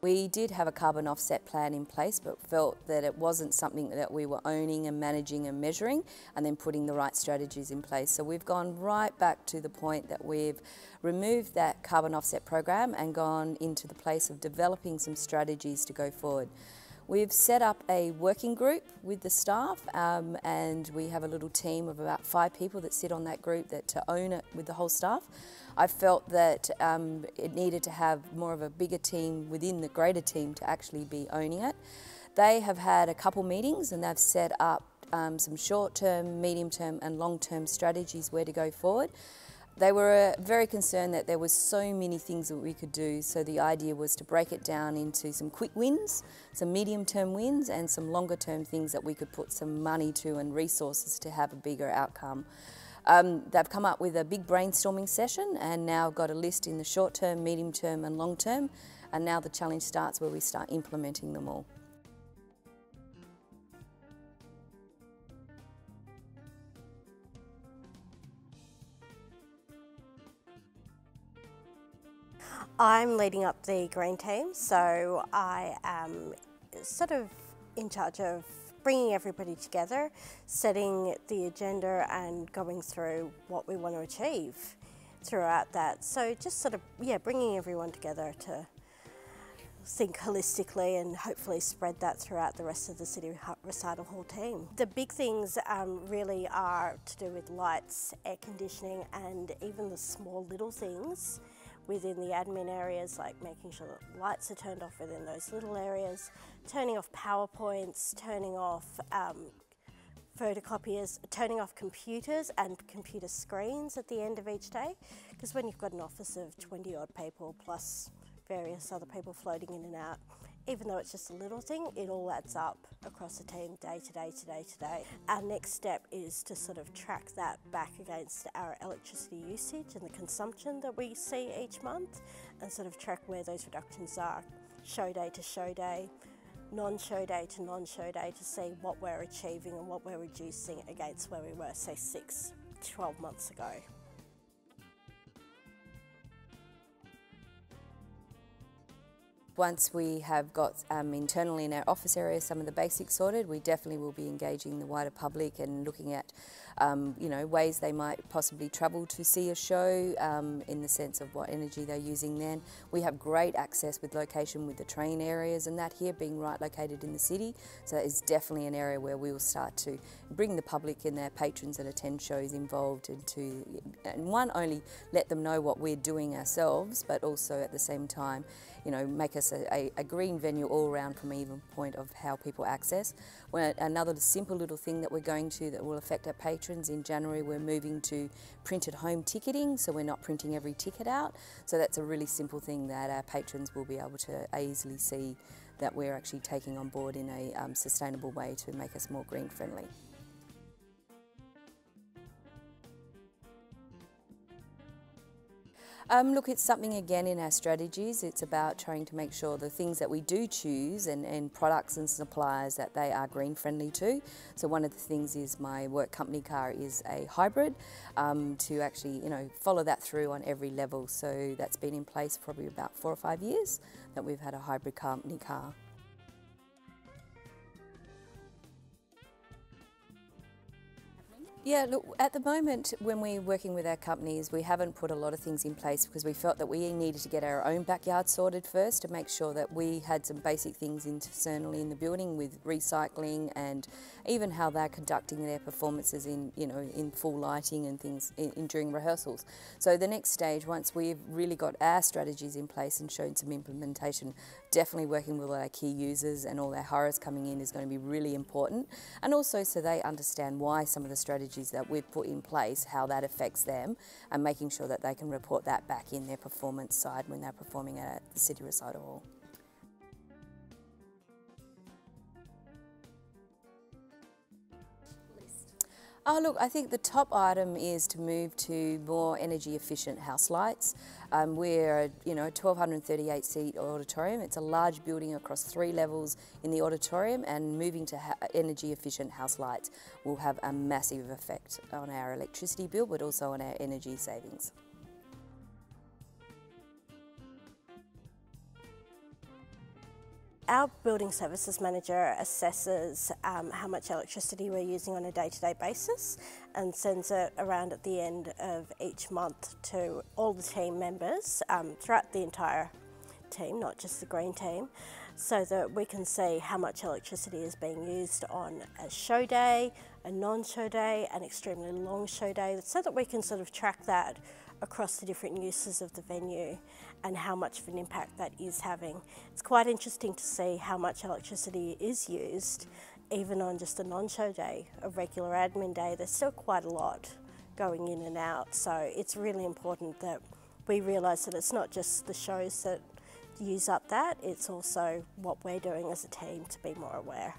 We did have a carbon offset plan in place, but felt that it wasn't something that we were owning and managing and measuring and then putting the right strategies in place. So we've gone right back to the point that we've removed that carbon offset program and gone into the place of developing some strategies to go forward. We've set up a working group with the staff and we have a little team of about 5 people that sit on that group to own it with the whole staff. I felt that it needed to have more of a bigger team within the greater team to actually be owning it. They have had a couple meetings and they've set up some short-term, medium-term and long-term strategies where to go forward. They were very concerned that there was so many things that we could do, so the idea was to break it down into some quick wins, some medium-term wins and some longer-term things that we could put some money to and resources to have a bigger outcome. They've come up with a big brainstorming session and now got a list in the short-term, medium-term and long-term, and now the challenge starts where we start implementing them all. I'm leading up the green team, so I am sort of in charge of bringing everybody together, setting the agenda and going through what we want to achieve throughout that. So just sort of, bringing everyone together to think holistically and hopefully spread that throughout the rest of the City Recital Hall team. The big things really are to do with lights, air conditioning and even the small little things within the admin areas, like making sure that lights are turned off within those little areas, turning off PowerPoints, turning off photocopiers, turning off computers and computer screens at the end of each day, because when you've got an office of 20 odd people plus various other people floating in and out, even though it's just a little thing, it all adds up across the team day to day to day to day. Our next step is to sort of track that back against our electricity usage and the consumption that we see each month and sort of track where those reductions are, show day to show day, non-show day to non-show day, to see what we're achieving and what we're reducing against where we were, say 6 to 12 months ago. Once we have got internally in our office area some of the basics sorted, we definitely will be engaging the wider public and looking at ways they might possibly travel to see a show in the sense of what energy they're using then. We have great access with location with the train areas and that here being right located in the city, so that is definitely an area where we will start to bring the public and their patrons that attend shows involved and one, only let them know what we're doing ourselves, but also at the same time make us a green venue all around from even point of how people access. Another simple little thing that we're going to that will affect our patrons in January, we're moving to printed home ticketing, so we're not printing every ticket out. So that's a really simple thing that our patrons will be able to easily see that we're actually taking on board in a sustainable way to make us more green friendly. Look, it's something again in our strategies. It's about trying to make sure the things that we do choose and products and suppliers that they are green friendly too. So one of the things is my work company car is a hybrid to actually follow that through on every level. So that's been in place for probably about 4 or 5 years that we've had a hybrid company car. Yeah, look, at the moment when we're working with our companies, we haven't put a lot of things in place because we felt that we needed to get our own backyard sorted first to make sure that we had some basic things internally in the building with recycling and even how they're conducting their performances in full lighting and things during rehearsals. So the next stage, once we've really got our strategies in place and shown some implementation, definitely working with all our key users and all our hires coming in is going to be really important, and also so they understand why some of the strategies that we've put in place, how that affects them, and making sure that they can report that back in their performance side when they're performing at the City Recital Hall. Oh look, I think the top item is to move to more energy efficient house lights. We're a 1,238 seat auditorium. It's a large building across 3 levels in the auditorium, and moving to energy efficient house lights will have a massive effect on our electricity bill, but also on our energy savings. our building services manager assesses how much electricity we're using on a day-to-day basis and sends it around at the end of each month to all the team members throughout the entire team, not just the green team, so that we can see how much electricity is being used on a show day, a non-show day, an extremely long show day, so that we can sort of track that across the different uses of the venue and how much of an impact that is having. It's quite interesting to see how much electricity is used even on just a non-show day, a regular admin day. There's still quite a lot going in and out, so it's really important that we realise that it's not just the shows that use up that, it's also what we're doing as a team to be more aware.